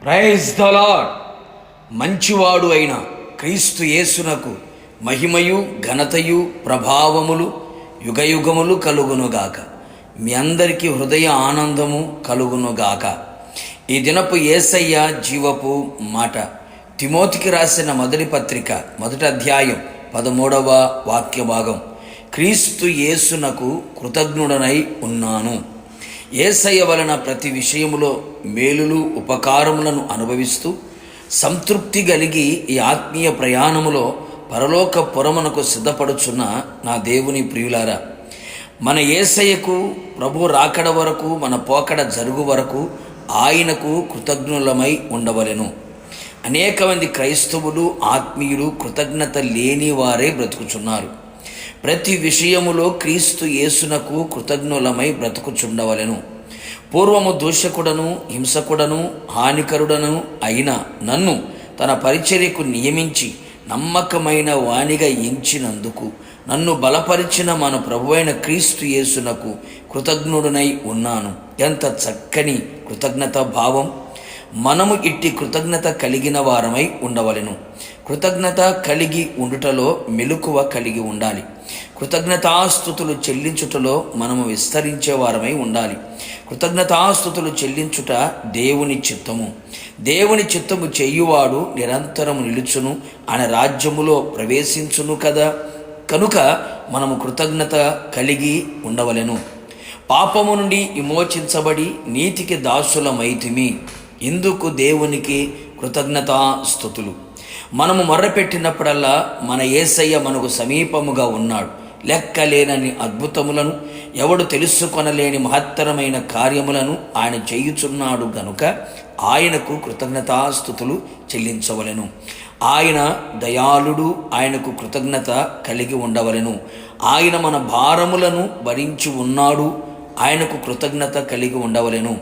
Praise the lord. మంచివాడు అయిన క్రీస్తు యేసునకు మహిమయు ఘనతయు ప్రభావములు యుగయుగములు కలుగునుగాక. మీ అందరికీ హృదయ ఆనందము కలుగునుగాక. ఈ దినపు యేసయ్య జీవపు మాట తిమోతికి రాసిన మొదటి పత్రిక 1వ అధ్యాయం 13వ వాక్య భాగం. క్రీస్తు యేసునకు కృతజ్ఞుడనై ఉన్నాను. యేసయ్య వలన ప్రతి విషయములో మేలులు ఉపకారములను అనుభవిస్తూ సంతృప్తి కలిగి ఈ ఆత్మీయ ప్రయాణములో పరలోక పురమునకు సిద్ధపడుచున్న నా దేవుని ప్రియులారా, మన యేసయ్యకు ప్రభు రాకడ వరకు, మన పోకడ జరుగు వరకు ఆయనకు కృతజ్ఞులమై ఉండవలెను. అనేక మంది క్రైస్తవులు, ఆత్మీయులు కృతజ్ఞత లేని వారే బ్రతుకుచున్నారు. ప్రతి విషయములో క్రీస్తు యేసునకు కృతజ్ఞులమై బ్రతుకుచుండవలెను. పూర్వము దూషకుడను, హింసకుడను, హానికరుడను అయిన నన్ను తన పరిచర్యకు నియమించి నమ్మకమైన వానిగా ఎంచినందుకు నన్ను బలపరిచిన మన ప్రభువైన క్రీస్తు యేసునకు కృతజ్ఞుడనై ఉన్నాను. ఎంత చక్కని కృతజ్ఞత భావం! మనము ఇట్టి కృతజ్ఞత కలిగిన వారమై ఉండవలెను. కృతజ్ఞత కలిగి ఉండుటలో మెలకువ కలిగి ఉండాలి. కృతజ్ఞతాస్తుతులు చెల్లించుటలో మనము విస్తరించే వారమై ఉండాలి. కృతజ్ఞతాస్తుతులు చెల్లించుట దేవుని చిత్తము. దేవుని చిత్తము చేయువాడు నిరంతరము నిలుచును, ఆయన రాజ్యములో ప్రవేశించును కదా. కనుక మనము కృతజ్ఞత కలిగి ఉండవలెను. పాపము నుండి విమోచించబడి నీతికి దాసులమైతిమి. ఇందుకు దేవునికి కృతజ్ఞతాస్తుతులు. మనము మొర్రపెట్టినప్పుడల్లా మన యేసయ్య మనకు సమీపముగా ఉన్నాడు. లెక్కలేనని అద్భుతములను, ఎవడు తెలుసుకొనలేని మహత్తరమైన కార్యములను ఆయన చేయుచున్నాడు గనుక ఆయనకు కృతజ్ఞతాస్తుతులు చెల్లించవలెను. ఆయన దయాళుడు, ఆయనకు కృతజ్ఞత కలిగి ఉండవలెను. ఆయన మన భారములను భరించి ఉన్నాడు, ఆయనకు కృతజ్ఞత కలిగి ఉండవలెను.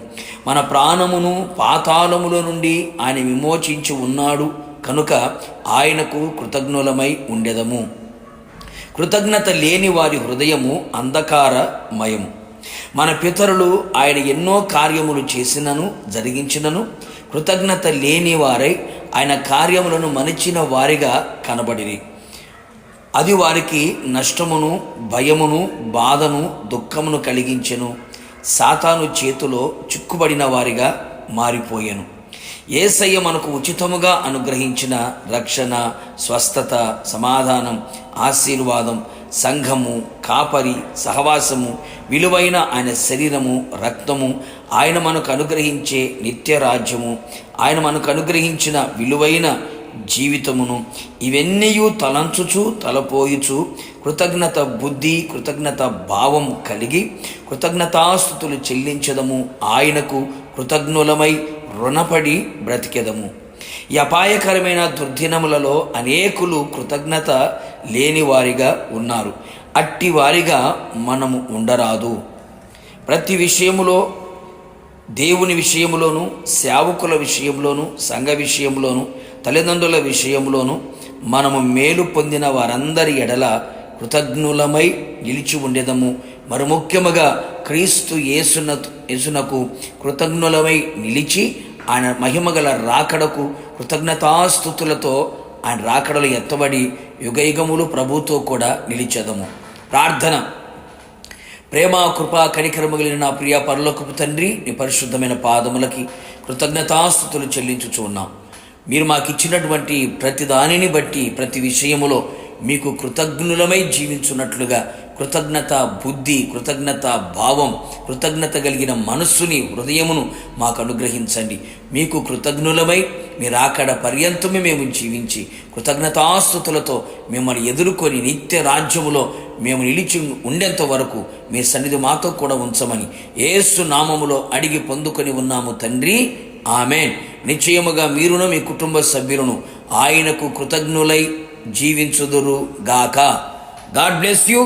మన ప్రాణమును పాతాళముల నుండి ఆయన విమోచించి ఉన్నాడు కనుక ఆయనకు కృతజ్ఞులమై ఉండెదము. కృతజ్ఞత లేని వారి హృదయము అంధకారమయము. మన పితరులు ఆయన ఎన్నో కార్యములు చేసినను జరిగించినను కృతజ్ఞత లేని వారై ఆయన కార్యములను మనిచిన వారిగా కనబడిరి. అది వారికి నష్టమును, భయమును, బాధను, దుఃఖమును కలిగించెను. సాతాను చేతిలో చిక్కుబడిన వారిగా మారిపోయెను. యేసయ్య మనకు ఉచితముగా అనుగ్రహించిన రక్షణ, స్వస్థత, సమాధానం, ఆశీర్వాదం, సంఘము, కాపరి, సహవాసము, విలువైన ఆయన శరీరము, రక్తము, ఆయన మనకు అనుగ్రహించే నిత్య రాజ్యము, ఆయన మనకు అనుగ్రహించిన విలువైన జీవితమును ఇవన్నీ తలంచుచు తలపోయుచు కృతజ్ఞత బుద్ధి, కృతజ్ఞత భావం కలిగి కృతజ్ఞతాస్తుతులు చెల్లించదము. ఆయనకు కృతజ్ఞులమై రుణపడి బ్రతికెదము. ఈ అపాయకరమైన దుర్దినములలో అనేకులు కృతజ్ఞత లేని వారిగా ఉన్నారు. అట్టి వారిగా మనము ఉండరాదు. ప్రతి విషయములో, దేవుని విషయములోను, సేవకుల విషయంలోను, సంఘ విషయంలోను, తల్లిదండ్రుల విషయంలోను మనము మేలు పొందిన వారందరి ఎడల కృతజ్ఞులమై నిలిచి ఉండేదము. మరి ముఖ్యముగా క్రీస్తు యేసునకు కృతజ్ఞులమై నిలిచి ఆయన మహిమగల రాకడకు కృతజ్ఞతాస్తుతులతో ఆయన రాకడలు ఎత్తబడి యుగయుగములు ప్రభుతో కూడా నిలిచెదము. ప్రార్థన. ప్రేమ, కృపా, కనికరము కలిగిన నా ప్రియ పరలోకపు తండ్రి, నీ పరిశుద్ధమైన పాదములకి కృతజ్ఞతాస్తుతులు చెల్లించుచు ఉన్నాం. మీరు మాకు ఇచ్చినటువంటి ప్రతి దానిని బట్టి ప్రతి విషయములో మీకు కృతజ్ఞులమై జీవించున్నట్లుగా కృతజ్ఞత బుద్ధి, కృతజ్ఞత భావం, కృతజ్ఞత కలిగిన మనస్సుని, హృదయమును మాకు అనుగ్రహించండి. మీకు కృతజ్ఞులమై మీరు ఆకడ పర్యంతమే మేము జీవించి కృతజ్ఞతాస్తుతులతో మిమ్మల్ని ఎదుర్కొని నిత్య రాజ్యములో మేము నిలిచి ఉండేంత వరకు మీ సన్నిధి మాతో కూడా ఉంచమని యేసు నామములో అడిగి పొందుకొని ఉన్నాము తండ్రి. ఆమేన్. నిశ్చయముగా మీరును మీ కుటుంబ సభ్యులను ఆయనకు కృతజ్ఞులై జీవించుదురు గాక. God bless you.